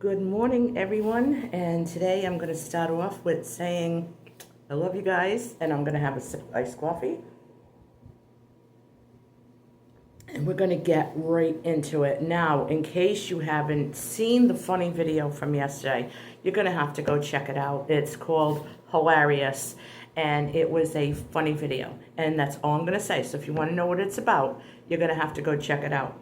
Good morning, everyone, and today I'm going to start off with saying I love you guys, and I'm going to have a sip of iced coffee, and we're going to get right into it. Now, in case you haven't seen the funny video from yesterday, you're going to have to go check it out. It's called Hilarious, and it was a funny video, and that's all I'm going to say. So if you want to know what it's about, you're going to have to go check it out.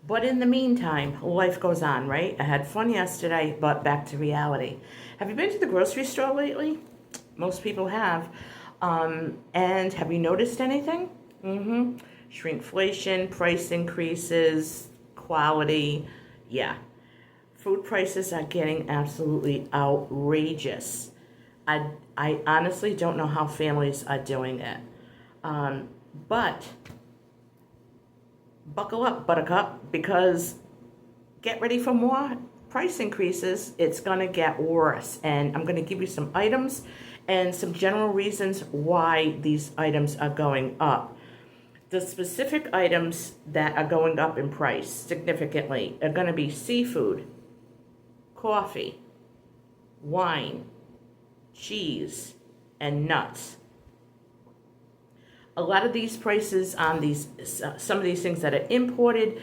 But in the meantime, life goes on, right? I had fun yesterday, but back to reality. Have you been to the grocery store lately? Most people have. And have you noticed anything? Shrinkflation, price increases, quality. Yeah. Food prices are getting absolutely outrageous. I honestly don't know how families are doing it. But buckle up, buttercup, because get ready for more price increases. It's going to get worse. And I'm going to give you some items and some general reasons why these items are going up. The specific items that are going up in price significantly are going to be seafood, coffee, wine, cheese, and nuts. A lot of these prices on these, some of these things that are imported,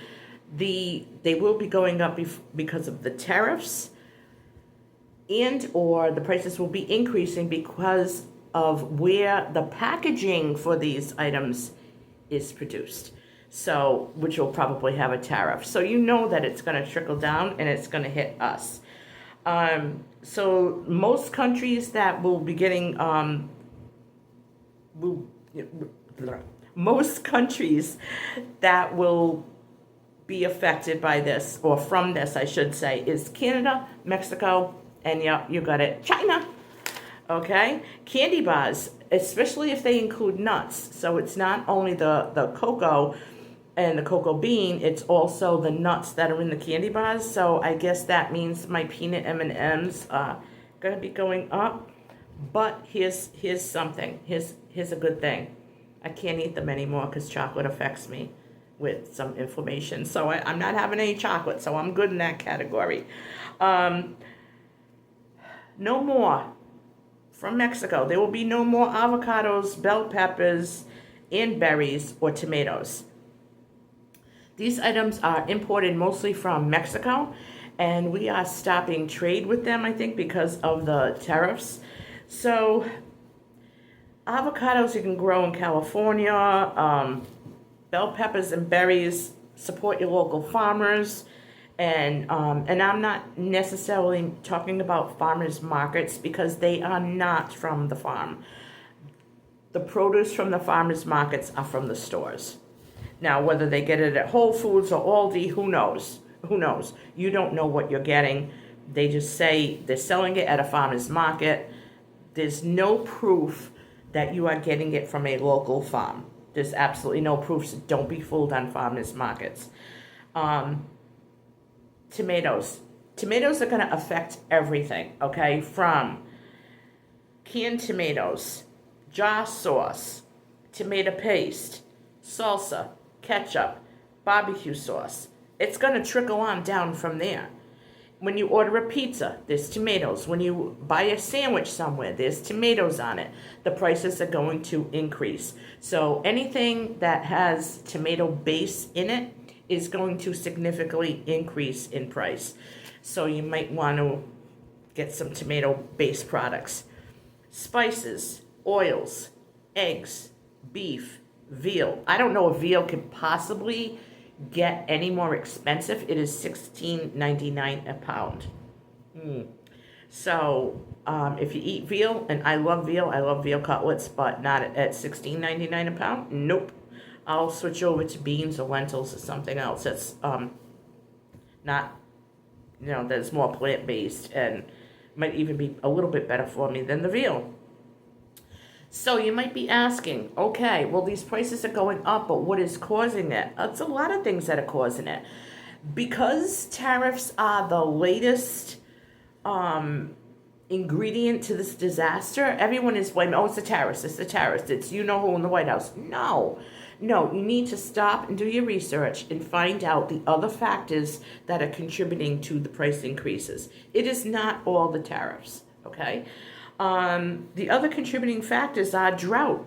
they will be going up because of the tariffs, and or the prices will be increasing because of where the packaging for these items is produced. So, which will probably have a tariff. So you know that it's going to trickle down and it's going to hit us. So most countries that will be getting most countries that will be affected by this, or from this, I should say, is Canada, Mexico, and yeah, you got it, China. Okay? Candy bars, especially if they include nuts. So it's not only the cocoa and the cocoa bean, it's also the nuts that are in the candy bars. So I guess that means my peanut M&Ms are going to be going up. But here's something. Here's a good thing. I can't eat them anymore because chocolate affects me with some inflammation. So I'm not having any chocolate, so I'm good in that category. No more from Mexico. There will be no more avocados, bell peppers, and berries or tomatoes. These items are imported mostly from Mexico, and we are stopping trade with them, I think, because of the tariffs. So avocados you can grow in California. Bell peppers and berries, support your local farmers. And I'm not necessarily talking about farmers markets because they are not from the farm. The produce from the farmers markets are from the stores. Now, whether they get it at Whole Foods or Aldi, who knows? Who knows? You don't know what you're getting. They just say they're selling it at a farmer's market. There's no proof that you are getting it from a local farm. There's absolutely no proof, so don't be fooled on farmers markets. Tomatoes. Tomatoes are going to affect everything, okay? From canned tomatoes, jar sauce, tomato paste, salsa, ketchup, barbecue sauce. It's going to trickle on down from there. When you order a pizza, there's tomatoes. When you buy a sandwich somewhere, there's tomatoes on it. The prices are going to increase. So anything that has tomato base in it is going to significantly increase in price. So you might want to get some tomato-based products. Spices, oils, eggs, beef, veal. I don't know if veal could possibly get any more expensive. It is $16.99 a pound. So if you eat veal, and I love veal cutlets, but not at $16.99 a pound. Nope. I'll switch over to beans or lentils or something else that's not, that's more plant-based and might even be a little bit better for me than the veal. So you might be asking, okay, well, these prices are going up, but what is causing it? It's a lot of things that are causing it. Because tariffs are the latest ingredient to this disaster, everyone is blaming, oh, it's the terrorists, it's the terrorists, it's you know who in the White House. No, No, you need to stop and do your research and find out the other factors that are contributing to the price increases. It is not all the tariffs, okay? The other contributing factors are drought,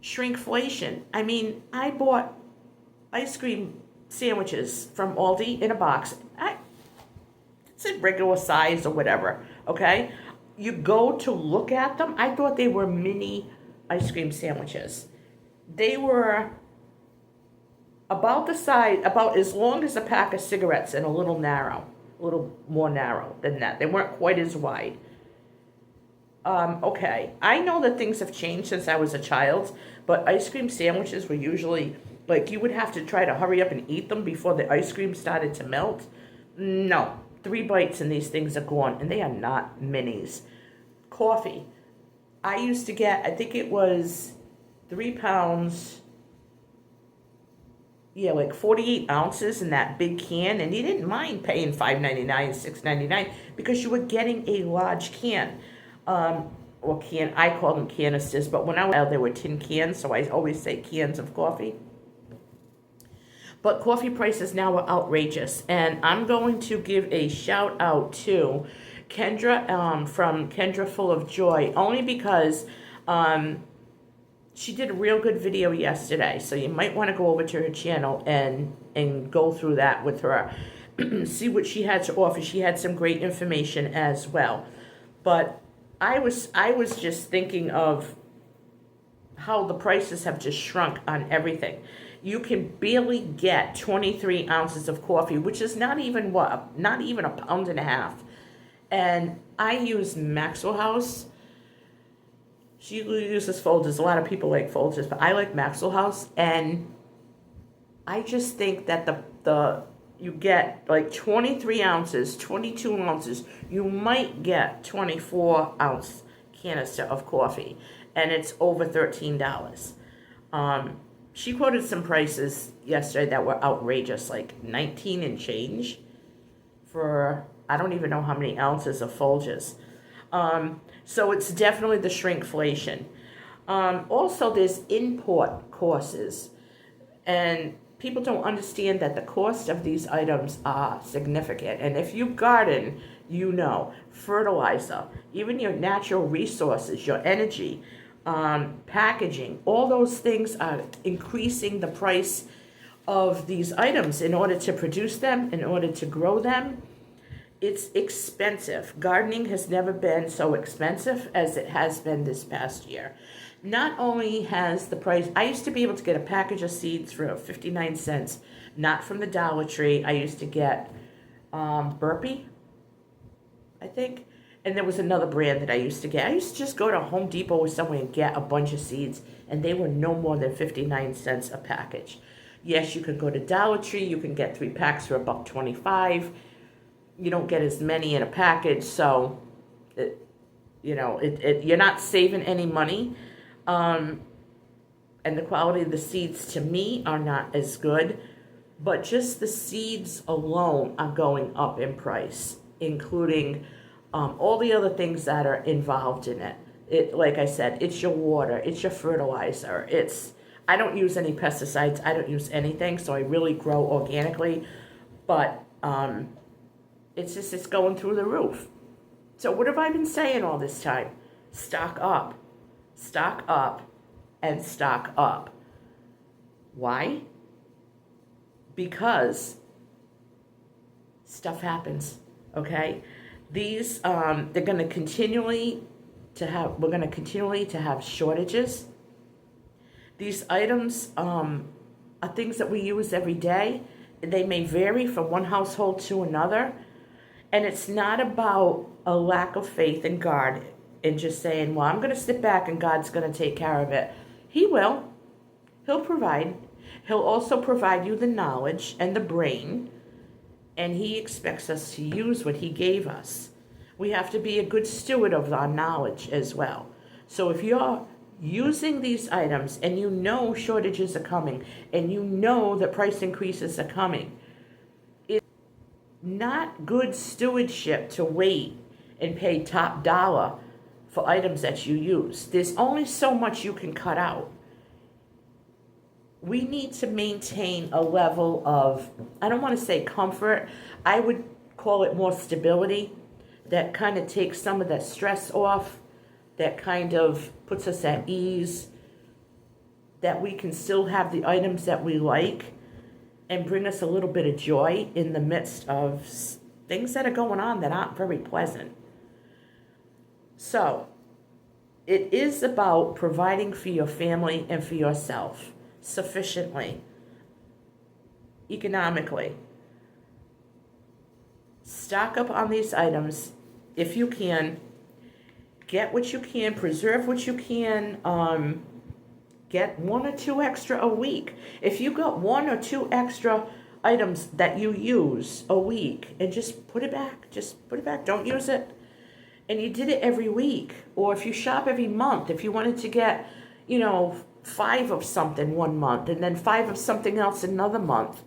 shrinkflation. I mean, I bought ice cream sandwiches from Aldi in a box. It's a regular size or whatever, okay? You go to look at them, I thought they were mini ice cream sandwiches. They were about the size, about as long as a pack of cigarettes and a little more narrow than that. They weren't quite as wide. Okay, I know that things have changed since I was a child, but ice cream sandwiches were usually, like, you would have to try to hurry up and eat them before the ice cream started to melt. No, 3 bites and these things are gone, and they are not minis. Coffee. I used to get, I think it was 3 pounds, yeah, like 48 ounces in that big can, and you didn't mind paying $5.99, $6.99 because you were getting a large can. I call them canisters, but when I was out, they were tin cans, so I always say cans of coffee. But coffee prices now are outrageous, and I'm going to give a shout out to Kendra from Kendra Full of Joy, only because she did a real good video yesterday, so you might want to go over to her channel and go through that with her. See what she had to offer. She had some great information as well. But I was just thinking of how the prices have just shrunk on everything. You can barely get 23 ounces of coffee, which is not even a pound and a half. And I use Maxwell House. She uses Folgers. A lot of people like Folgers, but I like Maxwell House. And I just think that you get like 23 ounces, 22 ounces. You might get 24 ounce canister of coffee, and it's over $13. She quoted some prices yesterday that were outrageous, like 19 and change for I don't even know how many ounces of Folgers. So it's definitely the shrinkflation. Also, there's import costs, and people don't understand that the cost of these items are significant. And if you garden, you know, fertilizer, even your natural resources, your energy, packaging, all those things are increasing the price of these items in order to produce them, in order to grow them. It's expensive. Gardening has never been so expensive as it has been this past year. Not only has the price, I used to be able to get a package of seeds for 59 cents, not from the Dollar Tree. I used to get Burpee, I think. And there was another brand that I used to get. I used to just go to Home Depot or somewhere and get a bunch of seeds, and they were no more than 59 cents a package. Yes, you can go to Dollar Tree. You can get 3 packs for $1.25. You don't get as many in a package, so you're not saving any money. And the quality of the seeds to me are not as good, but just the seeds alone are going up in price, including all the other things that are involved in it. Like I said, it's your water, it's your fertilizer, I don't use any pesticides, I don't use anything, so I really grow organically, but it's going through the roof. So what have I been saying all this time? Stock up, and stock up. Why? Because stuff happens, okay? These, we're going to continually to have shortages. These items are things that we use every day. They may vary from one household to another. And it's not about a lack of faith in God and just saying, well, I'm going to sit back and God's going to take care of it. He will. He'll provide. He'll also provide you the knowledge and the brain. And He expects us to use what He gave us. We have to be a good steward of our knowledge as well. So if you're using these items and you know shortages are coming and you know that price increases are coming, it's not good stewardship to wait and pay top dollar for items that you use. There's only so much you can cut out. we need to maintain a level of, I don't want to say comfort, I would call it more stability, that kind of takes some of that stress off, that kind of puts us at ease, that we can still have the items that we like and bring us a little bit of joy in the midst of things that are going on that aren't very pleasant. So, it is about providing for your family and for yourself sufficiently, economically. Stock up on these items if you can. Get what you can, preserve what you can. Get 1 or 2 extra a week. If you got 1 or 2 extra items that you use a week, and just put it back, don't use it. And you did it every week, or if you shop every month, if you wanted to get, 5 of something one month and then 5 of something else another month,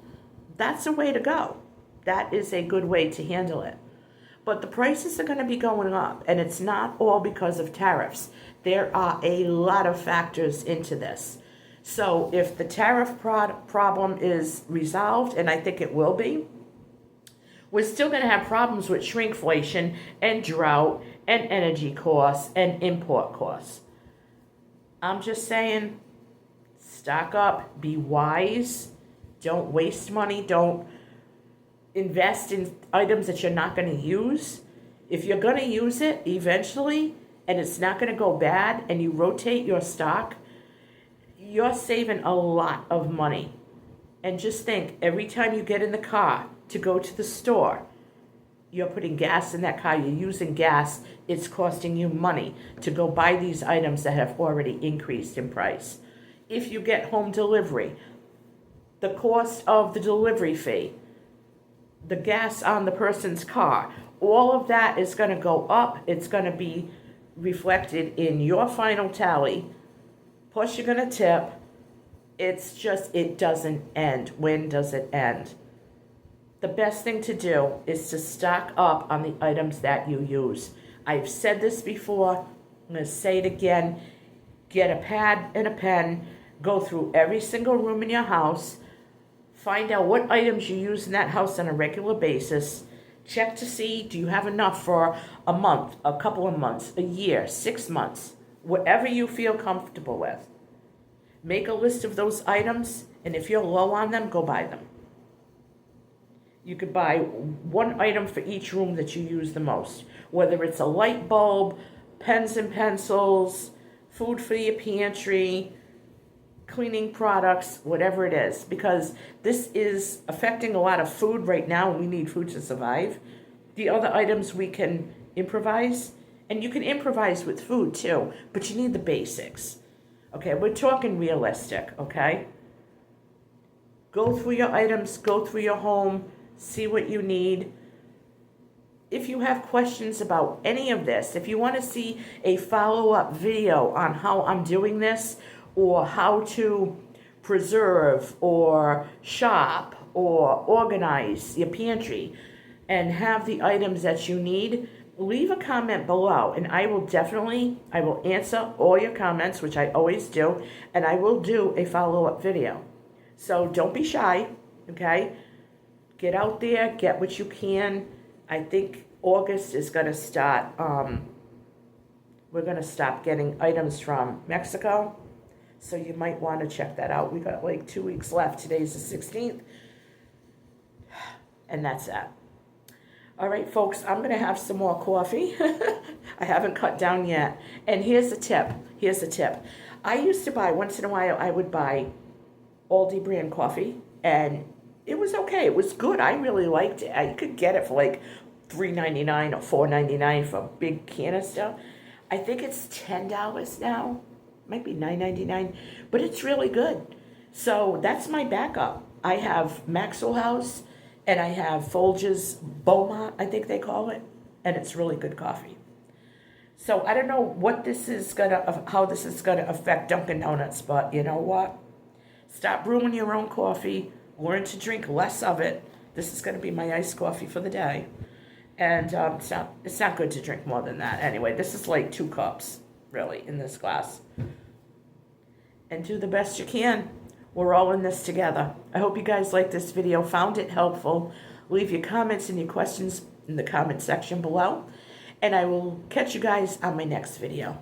that's a way to go. That is a good way to handle it. But the prices are going to be going up, and it's not all because of tariffs. There are a lot of factors into this. So if the tariff problem is resolved, and I think it will be, we're still going to have problems with shrinkflation and drought and energy costs and import costs. I'm just saying, stock up, be wise, don't waste money, don't invest in items that you're not going to use. If you're going to use it eventually and it's not going to go bad and you rotate your stock, you're saving a lot of money. And just think, every time you get in the car to go to the store, you're putting gas in that car, you're using gas, it's costing you money to go buy these items that have already increased in price. If you get home delivery, the cost of the delivery fee, the gas on the person's car, all of that is going to go up. It's going to be reflected in your final tally. Plus you're going to tip. It's just, it doesn't end. When does it end? The best thing to do is to stock up on the items that you use. I've said this before. I'm going to say it again. Get a pad and a pen. Go through every single room in your house. Find out what items you use in that house on a regular basis. Check to see, do you have enough for a month, a couple of months, a year, 6 months, whatever you feel comfortable with. Make a list of those items, and if you're low on them, go buy them. You could buy 1 item for each room that you use the most, whether it's a light bulb, pens and pencils, food for your pantry, cleaning products, whatever it is, because this is affecting a lot of food right now. We need food to survive. The other items we can improvise, and you can improvise with food too, but you need the basics. Okay, we're talking realistic, okay? Go through your items, go through your home, see what you need. If you have questions about any of this, if you want to see a follow-up video on how I'm doing this, or how to preserve or shop or organize your pantry and have the items that you need, leave a comment below, and I will answer all your comments, which I always do, and I will do a follow-up video. So don't be shy, okay? Get out there, get what you can. I think August is going to start, we're going to stop getting items from Mexico. So you might want to check that out. We got like 2 weeks left. Today's the 16th. And that's that. All right, folks, I'm going to have some more coffee. I haven't cut down yet. And here's a tip. I used to buy, once in a while, I would buy Aldi brand coffee. And it was okay. It was good. I really liked it. You could get it for like $3.99 or $4.99 for a big canister. I think it's $10 now. Might be $9.99, but it's really good. So that's my backup. I have Maxwell House, and I have Folgers Beaumont, I think they call it, and it's really good coffee. So I don't know what this is how this is gonna affect Dunkin' Donuts, but you know what? Stop brewing your own coffee. Learn to drink less of it. This is gonna be my iced coffee for the day, and it's not good to drink more than that. Anyway, this is like 2 cups. Really, in this glass. And do the best you can. We're all in this together. I hope you guys liked this video, found it helpful. Leave your comments and your questions in the comment section below. And I will catch you guys on my next video.